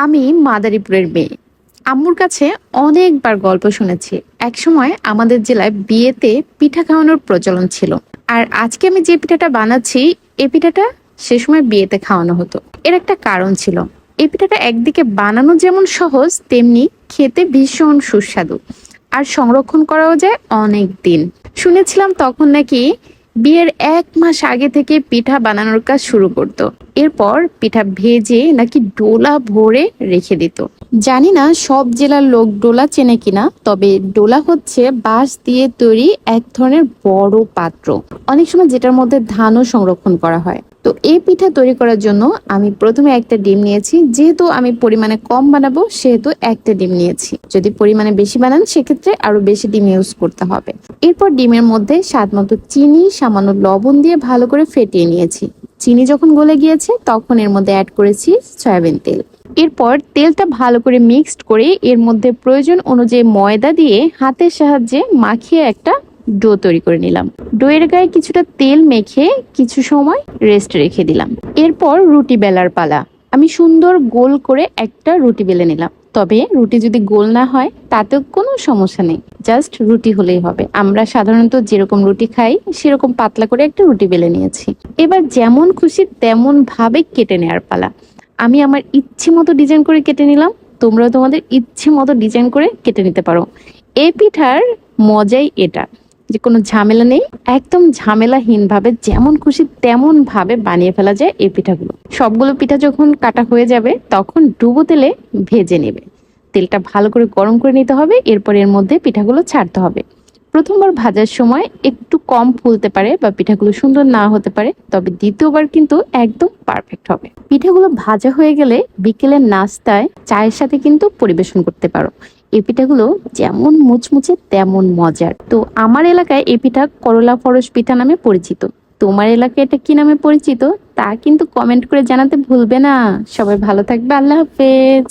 আমি মাদারীপুরের মেয়ে। আম্মুর কাছে অনেকবার গল্প শুনেছি। একসময় আমাদের জেলায় বিয়েতে পিঠা খাওয়ানোর প্রচলন ছিল। আর আজকে আমি যে পিঠাটা বানাচ্ছি, এই পিঠাটা সে সময় বিয়েতে খাওয়ানো হতো। এর একটা কারণ ছিল। এই পিঠাটা একদিকে বানানো যেমন সহজ, তেমনি খেতে ভীষণ সুস্বাদু। আর সংরক্ষণ করাও যায় অনেক দিন। শুনেছিলাম তখন নাকি বিয়ের 1 মাস আগে থেকে পিঠা বানানোর কাজ শুরু করতো। এরপর পিঠা ভেজে নাকি ডোলা ভরে রেখে দিত। জানি না সব জেলার লোক ডোলা চেনে কিনা, তবে ডোলা হচ্ছে বাঁশ দিয়ে তৈরি এক ধরনের বড় পাত্র, অনেক সময় যেটার মধ্যে ধানও সংরক্ষণ করা হয়। তো এই পিঠা তৈরি করার জন্য আমি প্রথমে একটা ডিম নিয়েছি। যেহেতু আমি পরিমাণে কম বানাবো, সেহেতু একটা ডিম নিয়েছি। যদি পরিমাণে বেশি বানান, সেক্ষেত্রে আরো বেশি ডিম ইউজ করতে হবে। এরপর ডিমের মধ্যে স্বাদ মতো চিনি, সামান্য লবণ দিয়ে ভালো করে ফেটিয়ে নিয়েছি। চিনি যখন গলে গিয়েছে, তখন এর মধ্যে অ্যাড করেছি সয়াবিন তেল। এরপর তেলটা ভালো করে মিক্সড করে এর মধ্যে প্রয়োজন অনুযায়ী ময়দা দিয়ে হাতের সাহায্যে মাখিয়ে একটা ডো তৈরি করে নিলাম। ডোয়ের গায়ে কিছুটা তেল মেখে কিছু সময় রেস্ট রেখে দিলাম। এরপর রুটি বেলার পালা। আমি সুন্দর গোল করে একটা রুটি বেলে নিলাম। তবে রুটি যদি গোল না হয় তাতেও কোনো সমস্যা নেই, জাস্ট রুটি হলেই হবে। আমরা সাধারণত যেরকম রুটি খাই সেরকম পাতলা করে একটা রুটি বেলে নিয়েছি। এবার যেমন খুশি তেমন ভাবে কেটে নেওয়ার পালা। আমি আমার ইচ্ছে মতো ডিজাইন করে কেটে নিলাম। তোমরাও তোমাদের ইচ্ছে মতো ডিজাইন করে কেটে নিতে পারো। এই পিঠার মজাই এটা যে কোনো ঝামেলা নেই, একদম ঝামেলাহীন ভাবে যেমন খুশি তেমন ভাবে বানিয়ে ফেলা যায় এই পিঠাগুলো। সবগুলো পিঠা যখন কাটা হয়ে যাবে, তখন ডুবো তেলে ভেজে নেবে। তেলটা ভালো করে গরম করে নিতে হবে। এরপর এর মধ্যে পিঠাগুলো ছাড়তে হবে। প্রথমবার ভাজার সময় একটু কম ফুলতে পারে বা পিঠাগুলো সুন্দর না হতে পারে, তবে দ্বিতীয়বার কিন্তু একদম পারফেক্ট হবে। পিঠাগুলো ভাজা হয়ে গেলে বিকেলের নাস্তায় চায়ের সাথে কিন্তু পরিবেশন করতে পারো। এই পিঠাগুলো যেমন মুচমুচে তেমন মজার। তো আমার এলাকায় এই পিঠা করলা ফরস পিঠা নামে পরিচিত। তোমার এলাকায় এটা কি নামে পরিচিত তা কিন্তু কমেন্ট করে জানাতে ভুলবে না। সবাই ভালো থাকবে। আল্লাহ হাফেজ।